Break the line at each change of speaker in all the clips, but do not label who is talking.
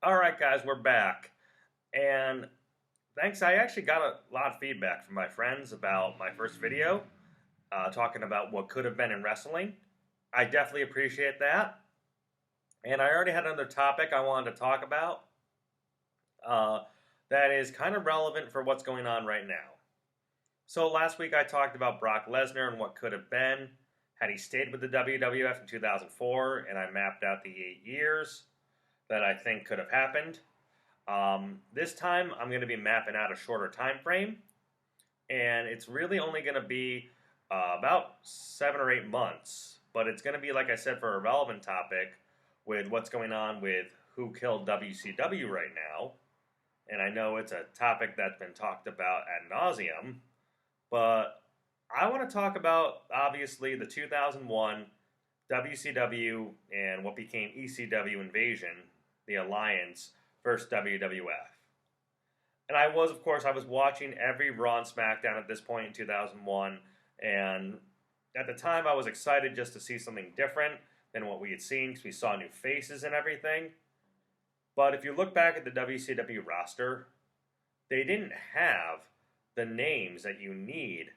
All right, guys, we're back. And thanks, I actually got a lot of feedback from my friends about my first video, talking about what could have been in wrestling. I definitely appreciate that. And I already had another topic I wanted to talk about uh, that is kind of relevant for what's going on right now. So last week I talked about Brock Lesnar and what could have been had he stayed with the WWF in 2004, and I mapped out the 8 years that I think could have happened. This time, I'm going to be mapping out a shorter time frame, and it's really only going to be about 7 or 8 months. But it's going to be, like I said, for a relevant topic with what's going on with who killed WCW right now. And I know it's a topic that's been talked about ad nauseum, but I want to talk about obviously the 2001 WCW and what became ECW Invasion, the Alliance versus WWF. And of course, I was watching every Raw and SmackDown at this point in 2001, and at the time I was excited just to see something different than what we had seen because we saw new faces and everything. But if you look back at the WCW roster, they didn't have the names that you need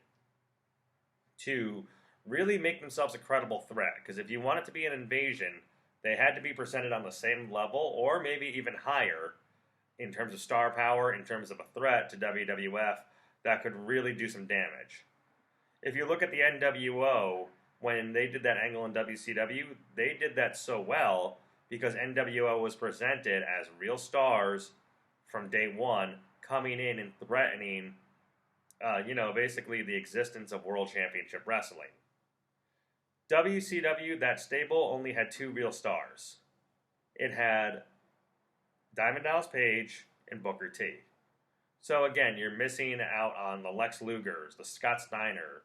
to really make themselves a credible threat. Because if you want it to be an invasion, they had to be presented on the same level or maybe even higher in terms of star power, in terms of a threat to WWF that could really do some damage. If you look at the NWO, when they did that angle in WCW, they did that so well because NWO was presented as real stars from day one, coming in and threatening, basically the existence of World Championship Wrestling. WCW, that stable, only had two real stars. It had Diamond Dallas Page and Booker T. So again, you're missing out on the Lex Lugers, the Scott Steiner,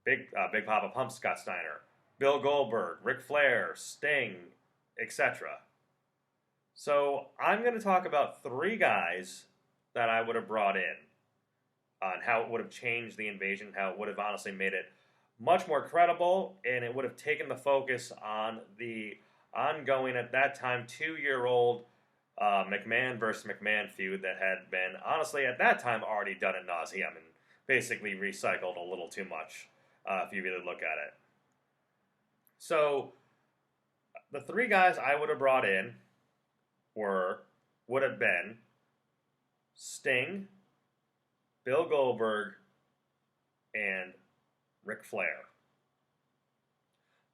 Big Papa Pump Scott Steiner, Bill Goldberg, Ric Flair, Sting, etc. So I'm going to talk about three guys that I would have brought in on how it would have changed the invasion, how it would have honestly made it much more credible, and it would have taken the focus on the ongoing, at that time, 2-year-old McMahon versus McMahon feud that had been, honestly, at that time, already done ad nauseum and basically recycled a little too much, if you really look at it. So, the three guys I would have brought in would have been Sting, Bill Goldberg, and Ric Flair.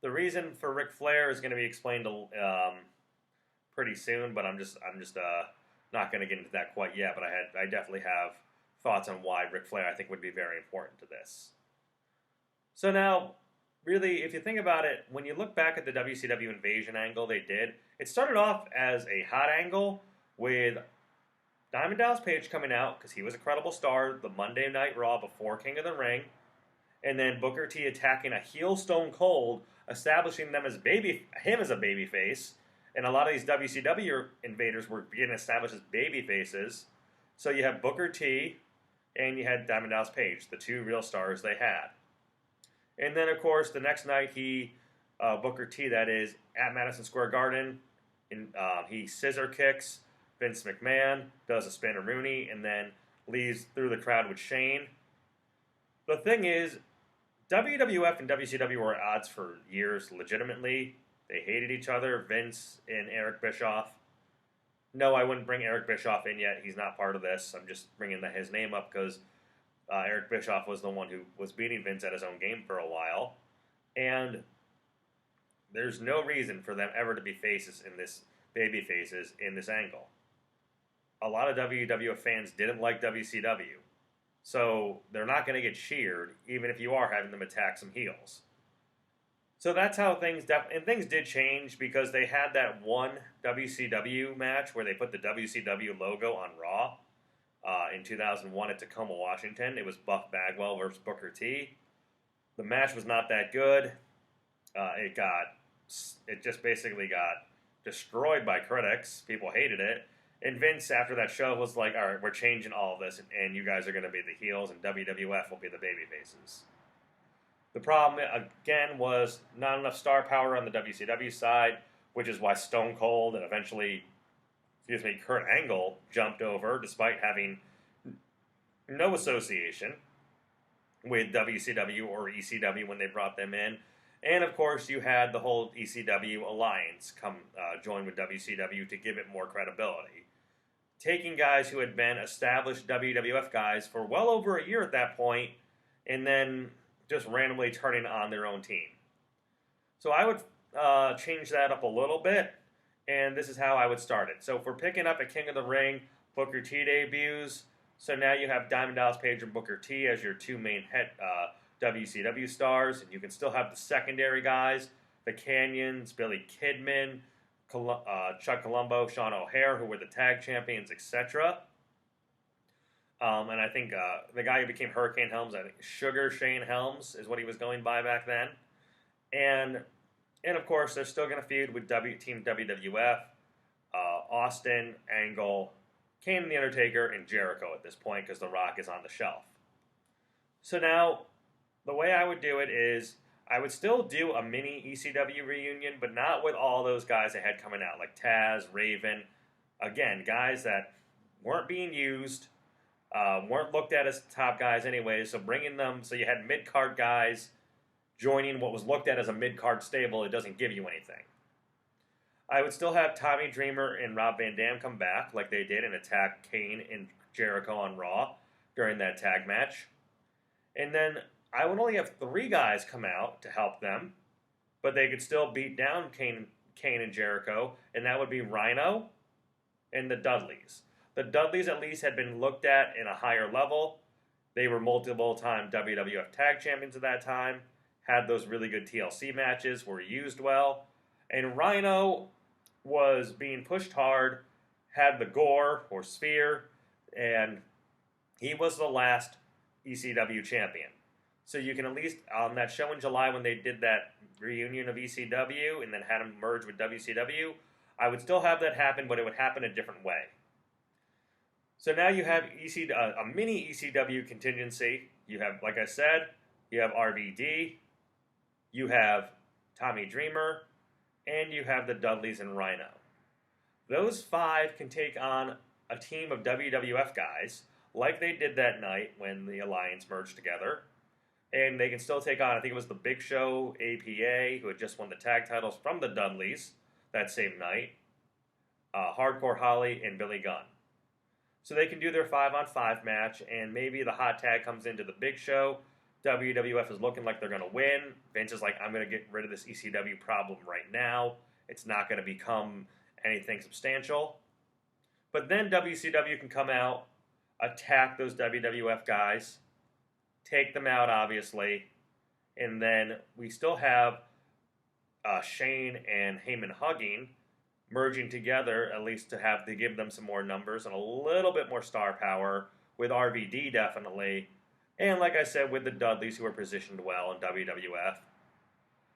The reason for Ric Flair is going to be explained pretty soon, but I'm just not going to get into that quite yet. But I definitely have thoughts on why Ric Flair I think would be very important to this. So now, really, if you think about it, when you look back at the WCW Invasion angle they did, it started off as a hot angle with Diamond Dallas Page coming out because he was a credible star the Monday Night Raw before King of the Ring. And then Booker T attacking a heel Stone Cold, establishing him as a baby face. And a lot of these WCW invaders were being established as baby faces. So you have Booker T and you had Diamond Dallas Page, the two real stars they had. And then, of course, the next night Booker T, that is, at Madison Square Garden, he scissor kicks Vince McMahon, does a Spinneroonie, and then leaves through the crowd with Shane. The thing is, WWF and WCW were at odds for years, legitimately. They hated each other, Vince and Eric Bischoff. No, I wouldn't bring Eric Bischoff in yet. He's not part of this. I'm just bringing his name up because Eric Bischoff was the one who was beating Vince at his own game for a while. And there's no reason for them ever to be baby faces in this angle. A lot of WWF fans didn't like WCW. So they're not going to get cheered, even if you are having them attack some heels. So that's how things did change because they had that one WCW match where they put the WCW logo on Raw in 2001 at Tacoma, Washington. It was Buff Bagwell versus Booker T. The match was not that good. It just basically got destroyed by critics. People hated it. And Vince, after that show, was like, all right, we're changing all of this, and you guys are going to be the heels, and WWF will be the baby faces. The problem, again, was not enough star power on the WCW side, which is why Stone Cold and eventually Kurt Angle jumped over despite having no association with WCW or ECW when they brought them in. And of course, you had the whole ECW alliance come join with WCW to give it more credibility. Taking guys who had been established WWF guys for well over a year at that point, and then just randomly turning on their own team. So I would change that up a little bit, and this is how I would start it. So if we're picking up a King of the Ring, Booker T debuts, so now you have Diamond Dallas Page and Booker T as your two main WCW stars, and you can still have the secondary guys, the Canyons, Billy Kidman, Chuck Colombo, Sean O'Hare, who were the tag champions, etc. And I think the guy who became Hurricane Helms, I think Sugar Shane Helms is what he was going by back then. And of course, they're still going to feud with Team WWF, Austin, Angle, Kane and The Undertaker, and Jericho at this point because The Rock is on the shelf. So now, the way I would do it is I would still do a mini ECW reunion, but not with all those guys I had coming out, like Taz, Raven. Again, guys that weren't being used, weren't looked at as top guys anyway, so bringing them, so you had mid-card guys joining what was looked at as a mid-card stable, it doesn't give you anything. I would still have Tommy Dreamer and Rob Van Dam come back, like they did, and attack Kane and Jericho on Raw during that tag match. And then I would only have 3 guys come out to help them, but they could still beat down Kane and Jericho, and that would be Rhino and the Dudleys. The Dudleys at least had been looked at in a higher level. They were multiple-time WWF Tag Champions at that time, had those really good TLC matches, were used well, and Rhino was being pushed hard, had the Gore, or Sphere, and he was the last ECW champion. So you can at least, on that show in July when they did that reunion of ECW and then had them merge with WCW, I would still have that happen, but it would happen a different way. So now you have a mini ECW contingency. You have, like I said, you have RVD, you have Tommy Dreamer, and you have the Dudleys and Rhino. Those 5 can take on a team of WWF guys, like they did that night when the Alliance merged together. And they can still take on, I think it was the Big Show, APA, who had just won the tag titles from the Dudleys that same night, Hardcore Holly, and Billy Gunn. So they can do their 5-on-5 match, and maybe the hot tag comes into the Big Show. WWF is looking like they're going to win. Vince is like, I'm going to get rid of this ECW problem right now. It's not going to become anything substantial. But then WCW can come out, attack those WWF guys, take them out, obviously, and then we still have Shane and Heyman hugging, merging together, at least to give them some more numbers and a little bit more star power, with RVD definitely, and like I said, with the Dudleys, who are positioned well in WWF.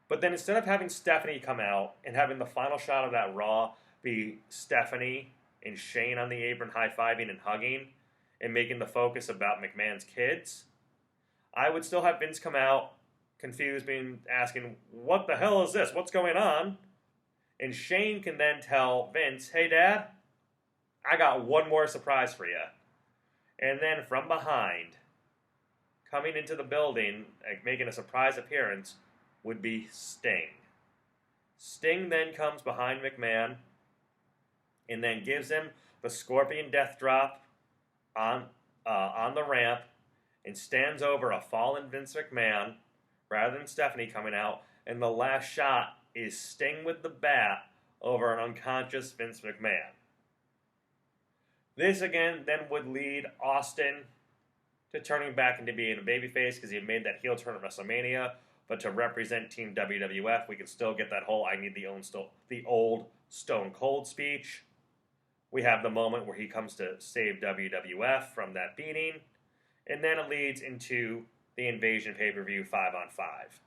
But then instead of having Stephanie come out and having the final shot of that Raw be Stephanie and Shane on the apron high-fiving and hugging and making the focus about McMahon's kids, I would still have Vince come out, confused, asking, what the hell is this? What's going on? And Shane can then tell Vince, hey, Dad, I got one more surprise for you. And then from behind, coming into the building, making a surprise appearance, would be Sting. Sting then comes behind McMahon and then gives him the Scorpion Death Drop on the ramp and stands over a fallen Vince McMahon rather than Stephanie coming out. And the last shot is Sting with the bat over an unconscious Vince McMahon. This again then would lead Austin to turning back into being a babyface because he had made that heel turn at WrestleMania. But to represent Team WWF, we can still get that whole I need the old Stone Cold speech. We have the moment where he comes to save WWF from that beating. And then it leads into the Invasion pay-per-view 5-on-5.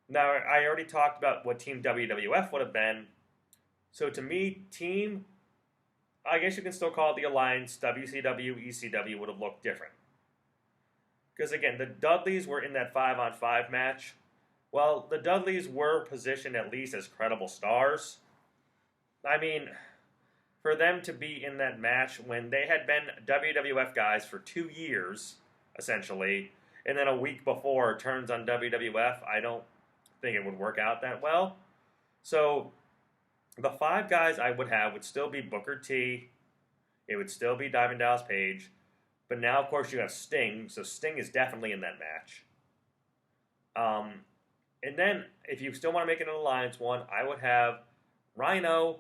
Now, I already talked about what Team WWF would have been. So to me, I guess you can still call it the Alliance, WCW, ECW would have looked different. Because again, the Dudleys were in that 5-on-5 match. Well, the Dudleys were positioned at least as credible stars. I mean, for them to be in that match when they had been WWF guys for 2 years, essentially, and then a week before turns on WWF, I don't think it would work out that well. So the 5 guys I would have would still be Booker T, it would still be Diamond Dallas Page, but now, of course, you have Sting, so Sting is definitely in that match. And then, if you still want to make it an alliance one, I would have Rhino,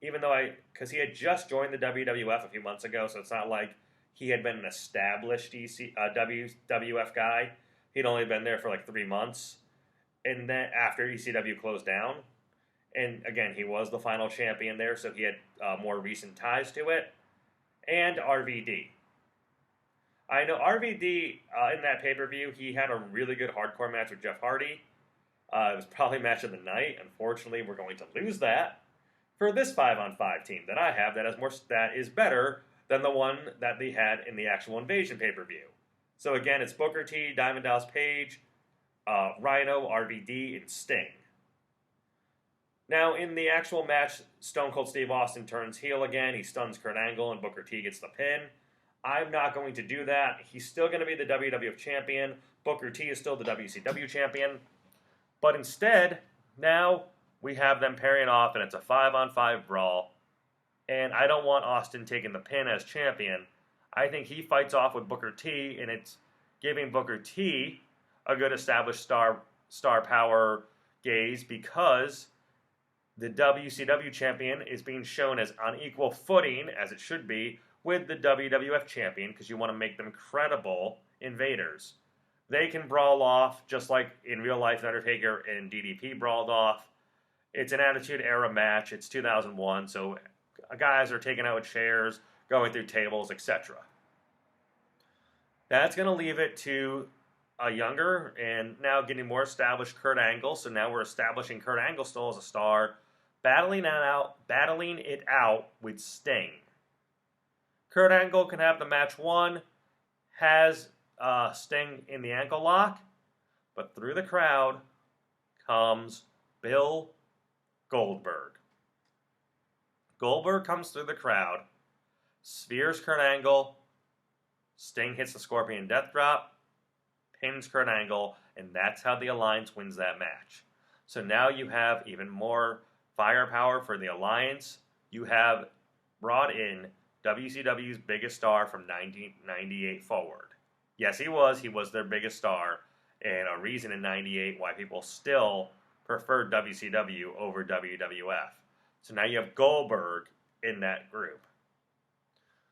even though because he had just joined the WWF a few months ago, so it's not like he had been an established WWF guy. He'd only been there for like 3 months, and then after ECW closed down, and again, he was the final champion there, so he had more recent ties to it, and RVD. I know RVD, in that pay-per-view, he had a really good hardcore match with Jeff Hardy. It was probably match of the night. Unfortunately, we're going to lose that for this 5-on-5 team that I have that is better than the one that they had in the actual Invasion pay-per-view. So again, it's Booker T, Diamond Dallas Page, Rhino, RVD, and Sting. Now, in the actual match, Stone Cold Steve Austin turns heel again. He stuns Kurt Angle, and Booker T gets the pin. I'm not going to do that. He's still going to be the WWF champion. Booker T is still the WCW champion. But instead, now we have them pairing off, and it's a 5-on-5 brawl. And I don't want Austin taking the pin as champion. I think he fights off with Booker T, and it's giving Booker T a good established star power gaze because the WCW champion is being shown as on equal footing, as it should be, with the WWF champion, because you want to make them credible invaders. They can brawl off, just like in real life Undertaker and DDP brawled off. It's an Attitude Era match. It's 2001, so guys are taking out chairs, going through tables, etc. That's going to leave it to a younger and now getting more established Kurt Angle. So now we're establishing Kurt Angle still as a star, battling it out with Sting. Kurt Angle can have the match won, has Sting in the ankle lock, but through the crowd comes Bill Goldberg. Goldberg comes through the crowd, spears Kurt Angle, Sting hits the Scorpion Death Drop, pins Kurt Angle, and that's how the Alliance wins that match. So now you have even more firepower for the Alliance. You have brought in WCW's biggest star from 1998 forward. Yes, he was their biggest star, and a reason in 98 why people still preferred WCW over WWF. So now you have Goldberg in that group.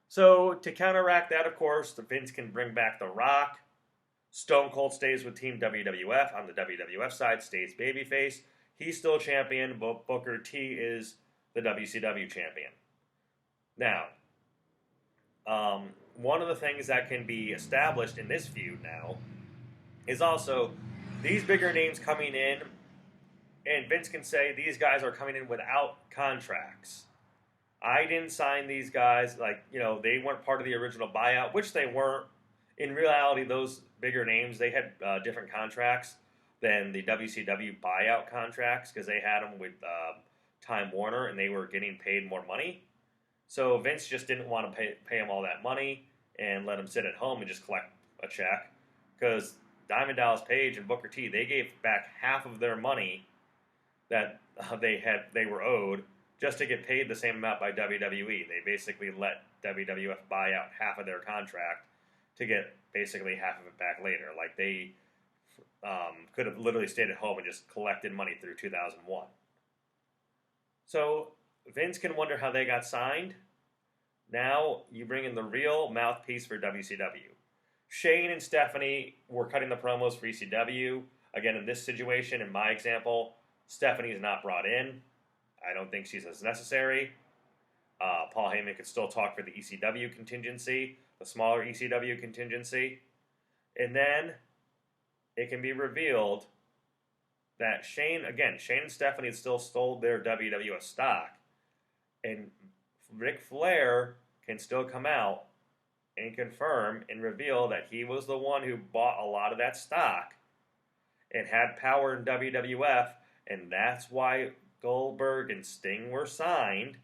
So to counteract that, of course, Vince can bring back The Rock. Stone Cold stays with Team WWF. On the WWF side, stays babyface. He's still champion, but Booker T is the WCW champion. Now, one of the things that can be established in this feud now is also these bigger names coming in, and Vince can say these guys are coming in without contracts. I didn't sign these guys, they weren't part of the original buyout, which they weren't. In reality, those bigger names, they had different contracts than the WCW buyout contracts because they had them with Time Warner and they were getting paid more money. So Vince just didn't want to pay him all that money and let him sit at home and just collect a check because Diamond Dallas Page and Booker T, they gave back half of their money that they were owed just to get paid the same amount by WWE. They basically let WWF buy out half of their contract to get basically half of it back later. Like they could have literally stayed at home and just collected money through 2001. So Vince can wonder how they got signed. Now you bring in the real mouthpiece for WCW. Shane and Stephanie were cutting the promos for ECW. Again, in this situation, in my example, Stephanie is not brought in. I don't think she's as necessary. Paul Heyman could still talk for the ECW contingency, the smaller ECW contingency. And then it can be revealed that Shane and Stephanie still stole their WWF stock. And Ric Flair can still come out and confirm and reveal that he was the one who bought a lot of that stock and had power in WWF, and that's why Goldberg and Sting were signed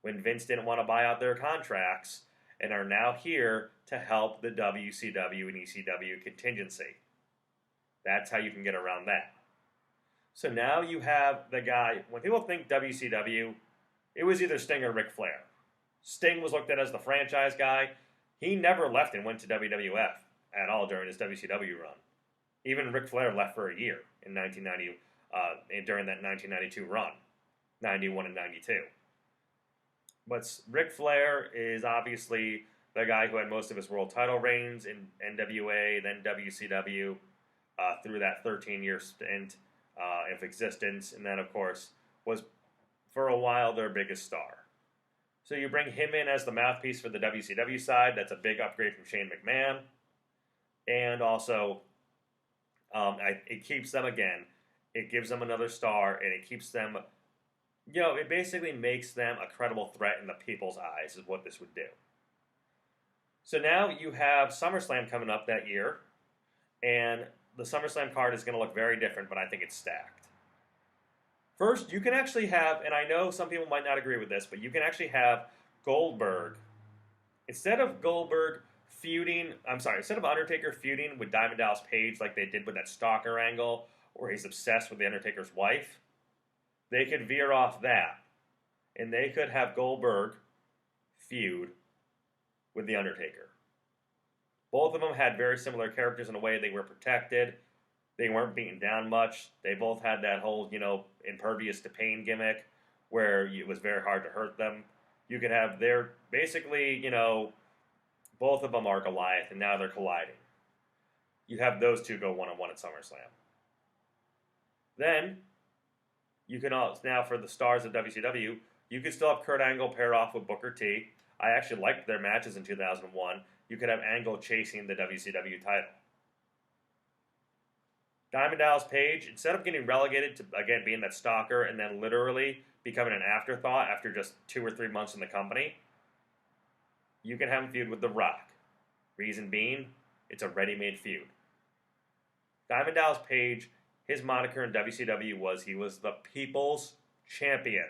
when Vince didn't want to buy out their contracts and are now here to help the WCW and ECW contingency. That's how you can get around that. So now you have the guy, when people think WCW, it was either Sting or Ric Flair. Sting was looked at as the franchise guy. He never left and went to WWF at all during his WCW run. Even Ric Flair left for a year in 1990, during that 1992 run, 91 and 92. But Ric Flair is obviously the guy who had most of his world title reigns in NWA, then WCW, through that 13-year stint of existence, and then, of course, was for a while their biggest star. So you bring him in as the mouthpiece for the WCW side. That's a big upgrade from Shane McMahon. And also, it keeps them, again, it gives them another star, and it keeps them, it basically makes them a credible threat in the people's eyes is what this would do. So now you have SummerSlam coming up that year, and the SummerSlam card is going to look very different, but I think it's stacked. First, you can actually have, and I know some people might not agree with this, but you can actually have Goldberg, instead of Undertaker feuding with Diamond Dallas Page like they did with that stalker angle, where he's obsessed with the Undertaker's wife, they could veer off that, and they could have Goldberg feud with the Undertaker. Both of them had very similar characters in a way. They were protected. They weren't beaten down much. They both had that whole, impervious to pain gimmick where it was very hard to hurt them. You could have both of them are Goliath, and now they're colliding. You have those two go one-on-one at SummerSlam. Then, you can now, for the stars of WCW, you could still have Kurt Angle pair off with Booker T. I actually liked their matches in 2001. You could have Angle chasing the WCW title. Diamond Dallas Page, instead of getting relegated to, again, being that stalker and then literally becoming an afterthought after just 2 or 3 months in the company, you can have him feud with The Rock. Reason being, it's a ready-made feud. Diamond Dallas Page, his moniker in WCW was he was the People's Champion.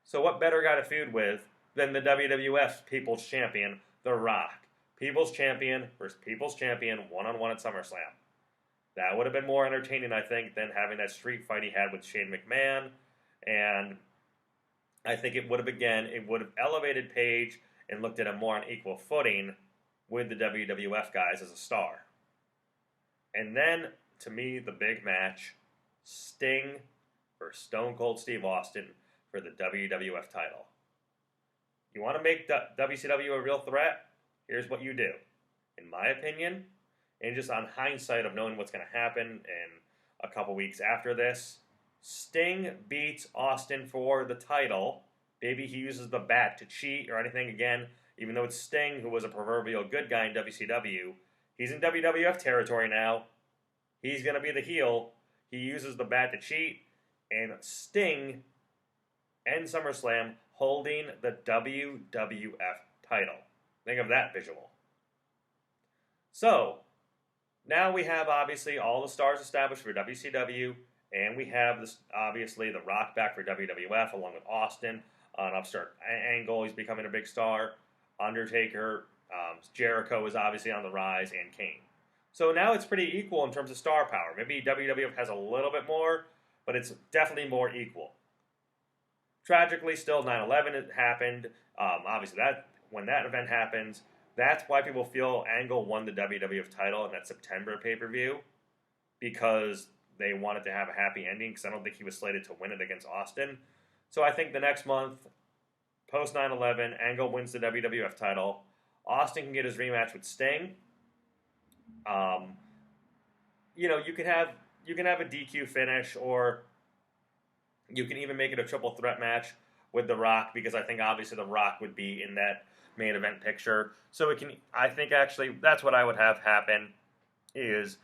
So what better guy to feud with than the WWF's People's Champion, The Rock? People's Champion versus People's Champion, one-on-one at SummerSlam. That would have been more entertaining, I think, than having that street fight he had with Shane McMahon. And I think it would have elevated Page and looked at him more on equal footing with the WWF guys as a star. And then, to me, the big match, Sting versus Stone Cold Steve Austin for the WWF title. You want to make WCW a real threat? Here's what you do. In my opinion, and just on hindsight of knowing what's going to happen in a couple weeks after this, Sting beats Austin for the title. Maybe he uses the bat to cheat or anything again, even though it's Sting, who was a proverbial good guy in WCW. He's in WWF territory now. He's going to be the heel. He uses the bat to cheat, and Sting ends SummerSlam holding the WWF title. Think of that visual. So, now we have, obviously, all the stars established for WCW, and we have, obviously, The Rock back for WWF, along with Austin, an upstart Angle. He's becoming a big star. Undertaker, Jericho is obviously on the rise, and Kane. So now it's pretty equal in terms of star power. Maybe WWF has a little bit more, but it's definitely more equal. Tragically, still 9/11 happened. Obviously, when that event happens, that's why people feel Angle won the WWF title in that September pay-per-view, because they wanted to have a happy ending, because I don't think he was slated to win it against Austin. So I think the next month, post 9/11, Angle wins the WWF title. Austin can get his rematch with Sting. You can have a DQ finish, or you can even make it a triple threat match with The Rock, because I think obviously The Rock would be in that main event picture. So I think actually that's what I would have happen, is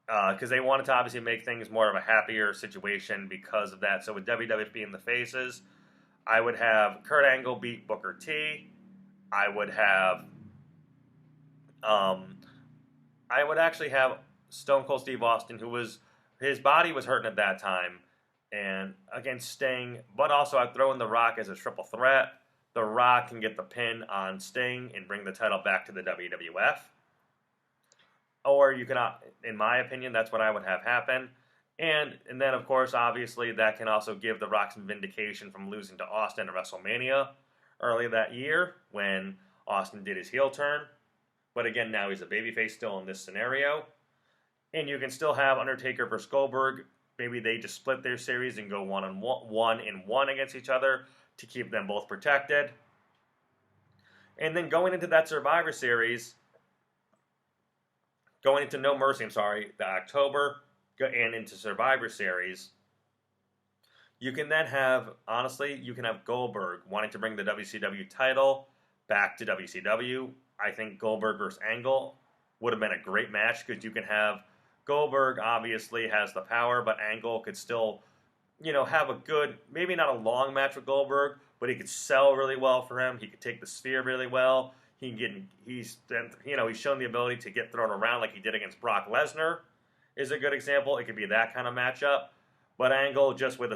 because they wanted to obviously make things more of a happier situation because of that. So with WWF being the faces, I would have Kurt Angle beat Booker T. I would actually have Stone Cold Steve Austin, his body was hurting at that time, and against Sting, but also I'd throw in The Rock as a triple threat. The Rock can get the pin on Sting and bring the title back to the WWF. Or you can, in my opinion, that's what I would have happen. And then, of course, obviously, that can also give The Rock some vindication from losing to Austin at WrestleMania earlier that year when Austin did his heel turn. But again, now he's a babyface still in this scenario. And you can still have Undertaker versus Goldberg. Maybe they just split their series and go 1-1 against each other to keep them both protected. And then going into that Survivor Series, going into No Mercy, the October, and into Survivor Series, you can then have, honestly, you can have Goldberg wanting to bring the WCW title back to WCW. I think Goldberg versus Angle would have been a great match because you can have Goldberg obviously has the power, but Angle could still, have a good, maybe not a long match with Goldberg, but he could sell really well for him. He could take the Sphere really well. He's shown the ability to get thrown around like he did against Brock Lesnar is a good example. It could be that kind of matchup. But Angle, just with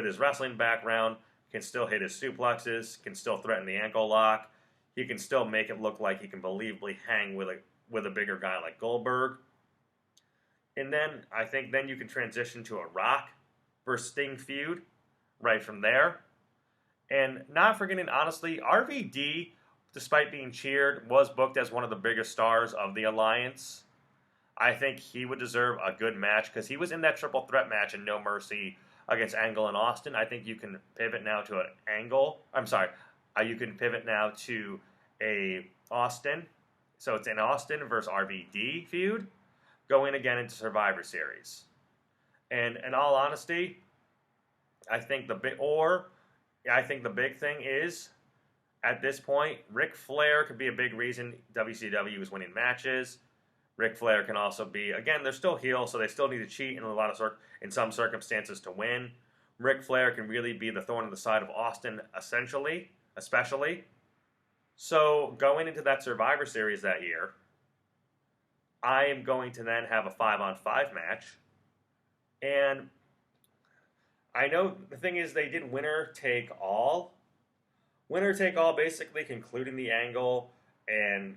his wrestling background, can still hit his suplexes, can still threaten the ankle lock. He can still make it look like he can believably hang with a bigger guy like Goldberg. And then I think then you can transition to a Rock versus Sting feud right from there. And not forgetting, honestly, RVD, despite being cheered, was booked as one of the biggest stars of the Alliance. I think he would deserve a good match because he was in that triple threat match in No Mercy against Angle and Austin. I think you can pivot now to an Angle. You can pivot now to a Austin. So it's an Austin versus RVD feud going again into Survivor Series. And in all honesty, I think the big thing is, at this point, Ric Flair could be a big reason WCW is winning matches. Ric Flair can also be, again, they're still heel, so they still need to cheat in some circumstances to win. Ric Flair can really be the thorn in the side of Austin, especially. So going into that Survivor Series that year, I am going to then have a 5-on-5 match. And I know the thing is they did winner take all. Winner take all basically concluding the angle, and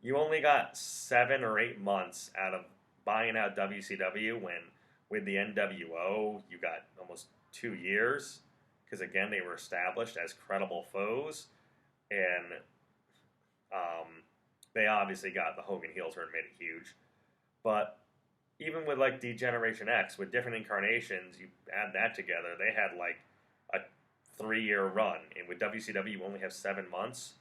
you only got 7 or 8 months out of buying out WCW when with the NWO you got almost 2 years because again they were established as credible foes, and they obviously got the Hogan heel turn, made it huge. But even with like D-Generation X, with different incarnations, you add that together, they had like a 3-year run. And with WCW, you only have 7 months.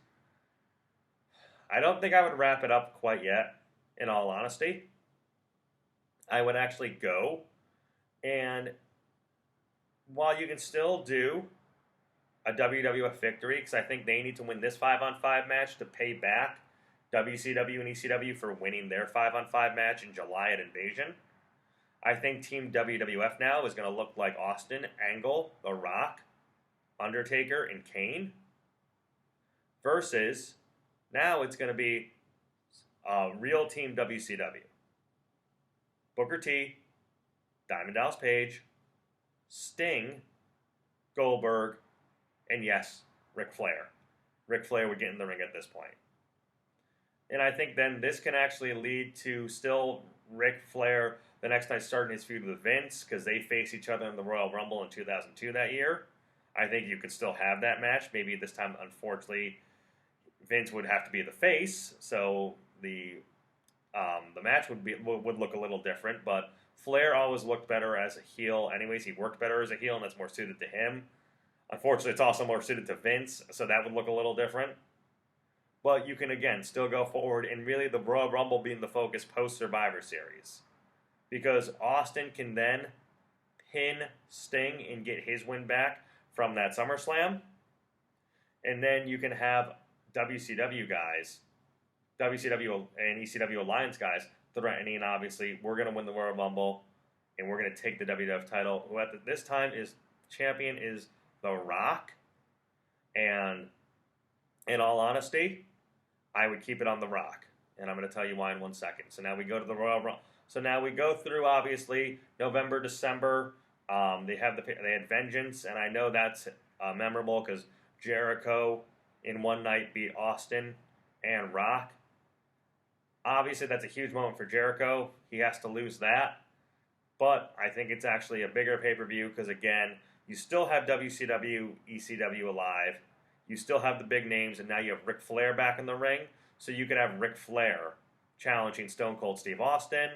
I don't think I would wrap it up quite yet, in all honesty. I would actually go, and while you can still do a WWF victory, because I think they need to win this 5-on-5 match to pay back WCW and ECW for winning their 5-on-5 match in July at Invasion. I think Team WWF now is going to look like Austin, Angle, The Rock, Undertaker, and Kane. Versus, now it's going to be a real Team WCW. Booker T, Diamond Dallas Page, Sting, Goldberg, and yes, Ric Flair. Ric Flair would get in the ring at this point. And I think then this can actually lead to still Ric Flair the next night starting his feud with Vince because they face each other in the Royal Rumble in 2002 that year. I think you could still have that match. Maybe this time, unfortunately, Vince would have to be the face, so the match would look a little different. But Flair always looked better as a heel. Anyways, he worked better as a heel, and that's more suited to him. Unfortunately, it's also more suited to Vince, so that would look a little different. But you can, again, still go forward, and really the Royal Rumble being the focus post-Survivor Series. Because Austin can then pin Sting and get his win back from that SummerSlam. And then you can have WCW guys, WCW and ECW Alliance guys, threatening, obviously, we're going to win the Royal Rumble, and we're going to take the WWF title. Who at this time is champion is The Rock. And in all honesty, I would keep it on The Rock. And I'm going to tell you why in 1 second. So now we go to the Royal Rumble. So now we go through, obviously, November, December. They had Vengeance, and I know that's memorable because Jericho in one night beat Austin and Rock. Obviously, that's a huge moment for Jericho. He has to lose that. But I think it's actually a bigger pay-per-view because, again, you still have WCW, ECW alive. You still have the big names, and now you have Ric Flair back in the ring. So you could have Ric Flair challenging Stone Cold Steve Austin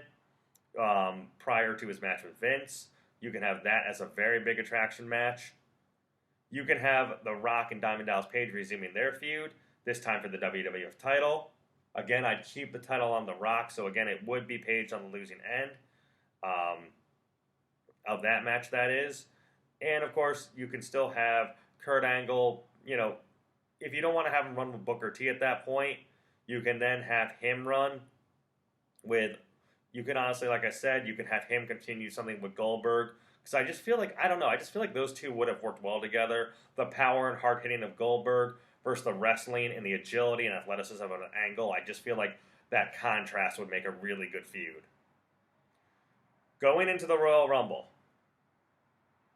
prior to his match with Vince. You can have that as a very big attraction match. You can have The Rock and Diamond Dallas Page resuming their feud, this time for the WWF title. Again, I'd keep the title on The Rock, so again, it would be Page on the losing end of that match, that is. And, of course, you can still have Kurt Angle, if you don't want to have him run with Booker T at that point, you can then have him run with, you can honestly, like I said, you can have him continue something with Goldberg. Because I just feel like, I just feel like those two would have worked well together. The power and hard hitting of Goldberg versus the wrestling and the agility and athleticism of an Angle. I just feel like that contrast would make a really good feud. Going into the Royal Rumble,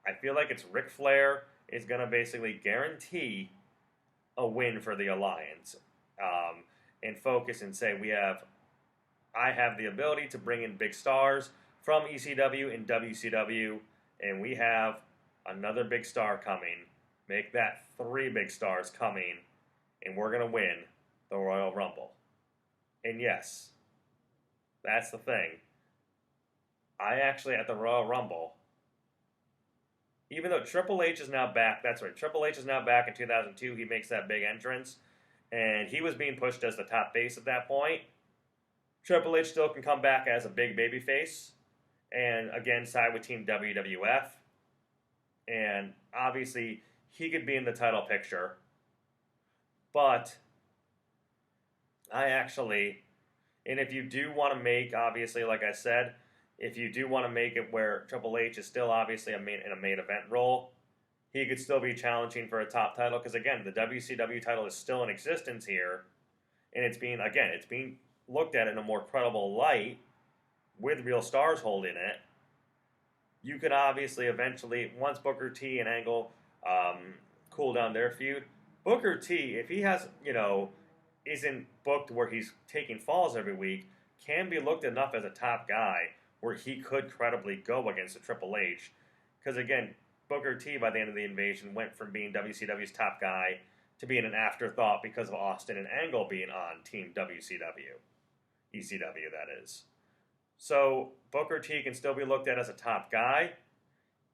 I feel like it's Ric Flair is going to basically guarantee a win for the Alliance. And focus and say, I have the ability to bring in big stars from ECW and WCW, and we have another big star coming. Make that 3 big stars coming, and we're going to win the Royal Rumble. And yes, that's the thing. I actually, at the Royal Rumble, even though Triple H is now back, that's right, Triple H is now back in 2002, he makes that big entrance, and he was being pushed as the top face at that point. Triple H still can come back as a big baby face, and again, side with Team WWF, and obviously, he could be in the title picture, but and if you do want to make, obviously, like I said, if you do want to make it where Triple H is still obviously in a main event role, he could still be challenging for a top title, because again, the WCW title is still in existence here, and it's being looked at in a more credible light, with real stars holding it. You could obviously eventually, once Booker T and Angle cool down their feud, Booker T, if he has, isn't booked where he's taking falls every week, can be looked enough as a top guy where he could credibly go against a Triple H. Because again, Booker T, by the end of the Invasion, went from being WCW's top guy to being an afterthought because of Austin and Angle being on Team WCW. ECW, that is. So Booker T can still be looked at as a top guy,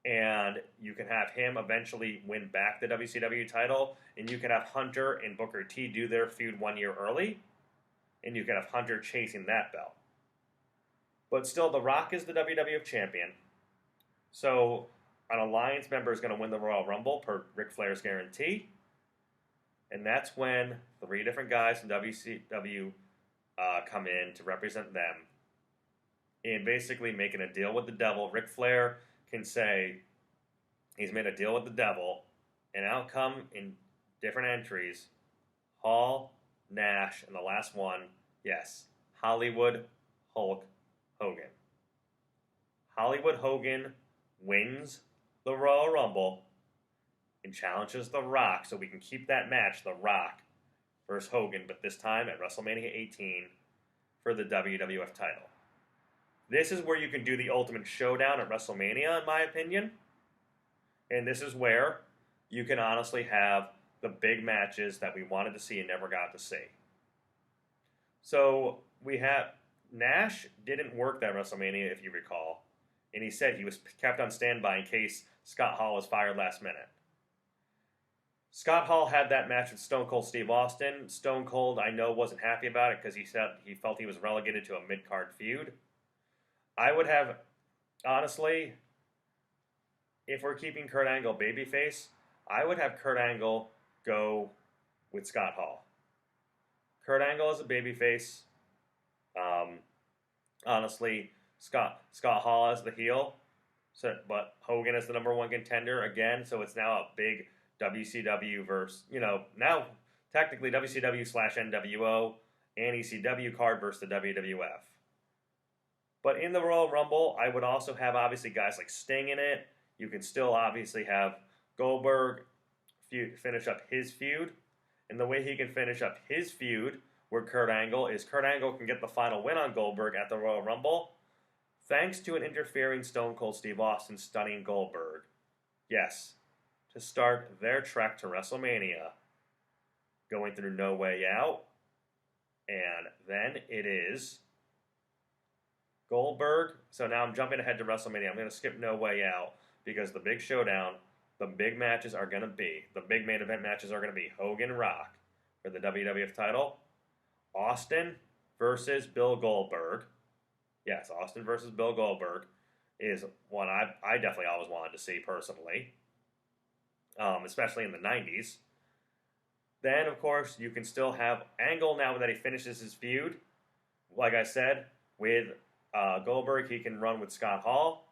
and you can have him eventually win back the WCW title, and you can have Hunter and Booker T do their feud 1 year early, and you can have Hunter chasing that belt. But still, The Rock is the WWF champion, so an Alliance member is going to win the Royal Rumble per Ric Flair's guarantee, and that's when 3 different guys from WCW come in to represent them, and basically making a deal with the devil. Ric Flair can say he's made a deal with the devil, and out come in different entries, Hall, Nash, and the last one, yes, Hollywood Hulk Hogan. Hollywood Hogan wins the Royal Rumble and challenges The Rock, so we can keep that match, The Rock versus Hogan, but this time at WrestleMania 18 for the WWF title. This is where you can do the ultimate showdown at WrestleMania, in my opinion. And this is where you can honestly have the big matches that we wanted to see and never got to see. So we have Nash didn't work that WrestleMania, if you recall. And he said he was kept on standby in case Scott Hall was fired last minute. Scott Hall had that match with Stone Cold Steve Austin. Stone Cold, I know, wasn't happy about it because he said he felt he was relegated to a mid-card feud. I would have, honestly, if we're keeping Kurt Angle babyface, I would have Kurt Angle go with Scott Hall. Kurt Angle is a babyface. Honestly, Scott Hall as the heel, but Hogan is the number 1 contender again, so it's now a big WCW versus, now technically WCW/NWO and ECW card versus the WWF. But in the Royal Rumble, I would also have obviously guys like Sting in it. You can still obviously have Goldberg finish up his feud. And the way he can finish up his feud with Kurt Angle is Kurt Angle can get the final win on Goldberg at the Royal Rumble thanks to an interfering Stone Cold Steve Austin stunning Goldberg. Yes, to start their trek to WrestleMania, going through No Way Out. And then it is Goldberg. So now I'm jumping ahead to WrestleMania. I'm going to skip No Way Out because the big showdown, the big matches are going to be, the big main event matches are going to be Hogan Rock for the WWF title, Austin versus Bill Goldberg. Yes, Austin versus Bill Goldberg is one I definitely always wanted to see personally, especially in the 90s. Then, of course, you can still have Angle now that he finishes his feud. Like I said, with Goldberg, he can run with Scott Hall.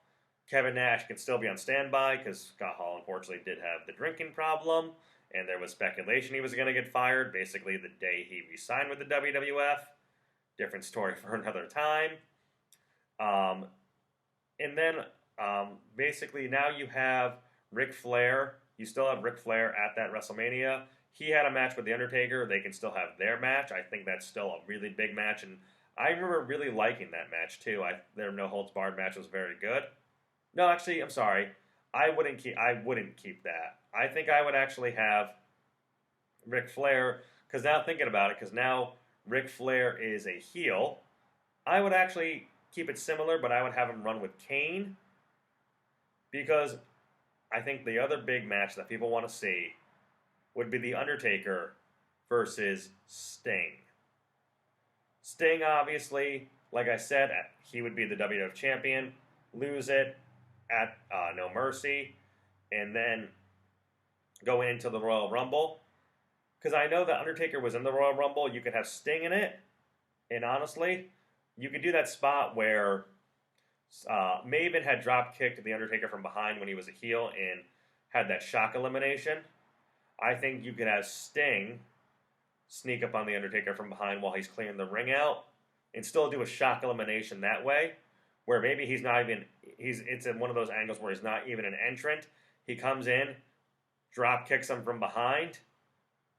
Kevin Nash can still be on standby because Scott Hall, unfortunately, did have the drinking problem, and there was speculation he was going to get fired basically the day he re-signed with the WWF. Different story for another time. And then, basically, now you have Ric Flair. You still have Ric Flair at that WrestleMania. He had a match with The Undertaker. They can still have their match. I think that's still a really big match, and I remember really liking that match, too. Their No Holds Barred match was very good. No, actually, I'm sorry. I wouldn't keep that. I think I would actually have Ric Flair, because now thinking about it, because now Ric Flair is a heel, I would actually keep it similar, but I would have him run with Kane, because I think the other big match that people want to see would be The Undertaker versus Sting. Sting, obviously, like I said, he would be the WWF champion, lose it at No Mercy, and then go into the Royal Rumble. Because I know that Undertaker was in the Royal Rumble, you could have Sting in it, and honestly, you could do that spot where Maven had drop-kicked The Undertaker from behind when he was a heel and had that shock elimination. I think you could have Sting sneak up on The Undertaker from behind while he's clearing the ring out and still do a shock elimination that way, where maybe it's in one of those angles where he's not even an entrant. He comes in, drop kicks him from behind,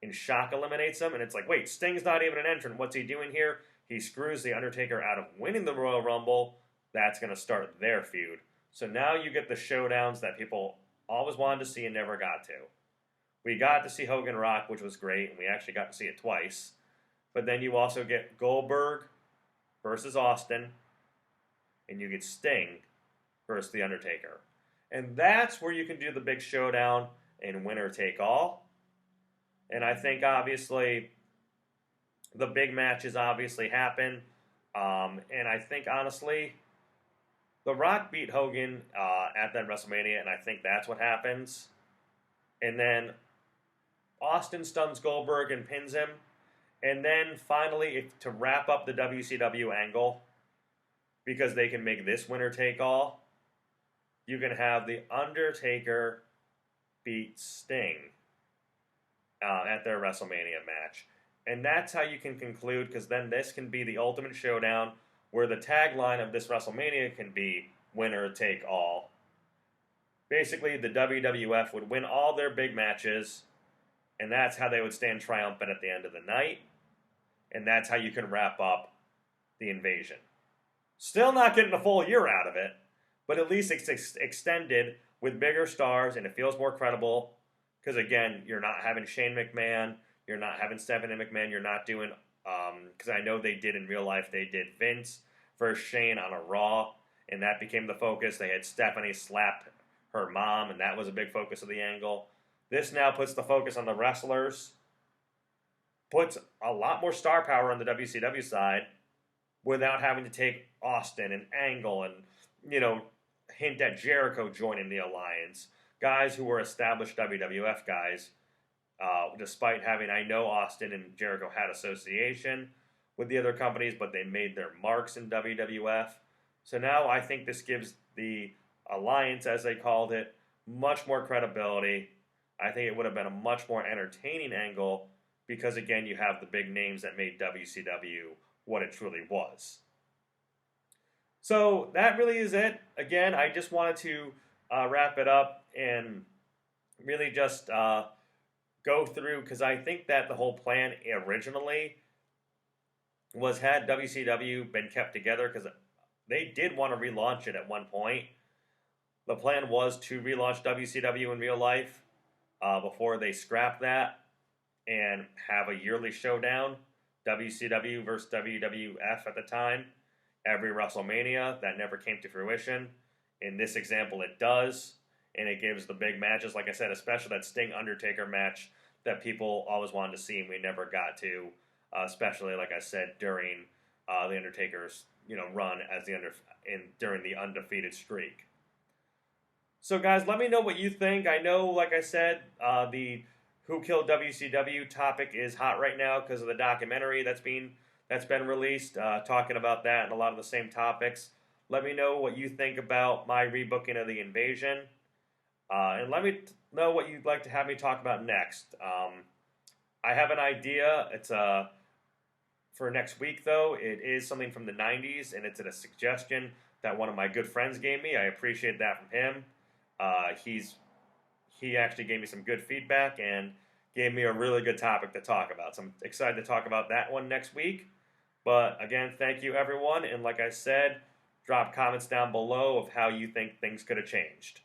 and shock eliminates him, and it's like, wait, Sting's not even an entrant. What's he doing here? He screws The Undertaker out of winning the Royal Rumble. That's going to start their feud. So now you get the showdowns that people always wanted to see and never got to. We got to see Hogan Rock, which was great, and we actually got to see it twice. But then you also get Goldberg versus Austin, and you get Sting versus The Undertaker. And that's where you can do the big showdown and winner take all. And I think, obviously, the big matches obviously happen. And I think, honestly, The Rock beat Hogan at that WrestleMania, and I think that's what happens. And then Austin stuns Goldberg and pins him. And then, finally, to wrap up the WCW angle, because they can make this winner take all, you can have The Undertaker beat Sting at their WrestleMania match. And that's how you can conclude, because then this can be the ultimate showdown, where the tagline of this WrestleMania can be winner take all. Basically, the WWF would win all their big matches, and that's how they would stand triumphant at the end of the night. And that's how you can wrap up the Invasion. Still not getting a full year out of it, but at least it's extended with bigger stars, and it feels more credible. Because, again, you're not having Shane McMahon, you're not having Stephanie McMahon, you're not doing, because I know they did in real life, they did Vince versus Shane on a Raw, and that became the focus. They had Stephanie slap her mom, and that was a big focus of the angle. This now puts the focus on the wrestlers, puts a lot more star power on the WCW side, without having to take Austin and Angle and, hint at Jericho joining the alliance. Guys who were established WWF guys, despite having, I know Austin and Jericho had association with the other companies, but they made their marks in WWF. So now I think this gives the alliance, as they called it, much more credibility. I think it would have been a much more entertaining angle because, again, you have the big names that made WCW what it truly was. So that really is it. Again, I just wanted to wrap it up and really just go through, because I think that the whole plan originally was, had WCW been kept together, because they did want to relaunch it at one point. The plan was to relaunch WCW in real life before they scrapped that and have a yearly showdown, WCW versus WWF at the time, every WrestleMania. That never came to fruition. In this example, it does, and it gives the big matches, like I said, especially that Sting-Undertaker match that people always wanted to see and we never got to, especially, like I said, during the Undertaker's run as during the undefeated streak. So, guys, let me know what you think. I know, like I said, the Who Killed WCW topic is hot right now because of the documentary that's been released, talking about that and a lot of the same topics. Let me know what you think about my rebooking of the Invasion, and let me know what you'd like to have me talk about next. I have an idea. It's for next week, though. It is something from the 90s, and it's a suggestion that one of my good friends gave me. I appreciate that from him. He actually gave me some good feedback and gave me a really good topic to talk about. So I'm excited to talk about that one next week. But again, thank you, everyone. And like I said, drop comments down below of how you think things could have changed.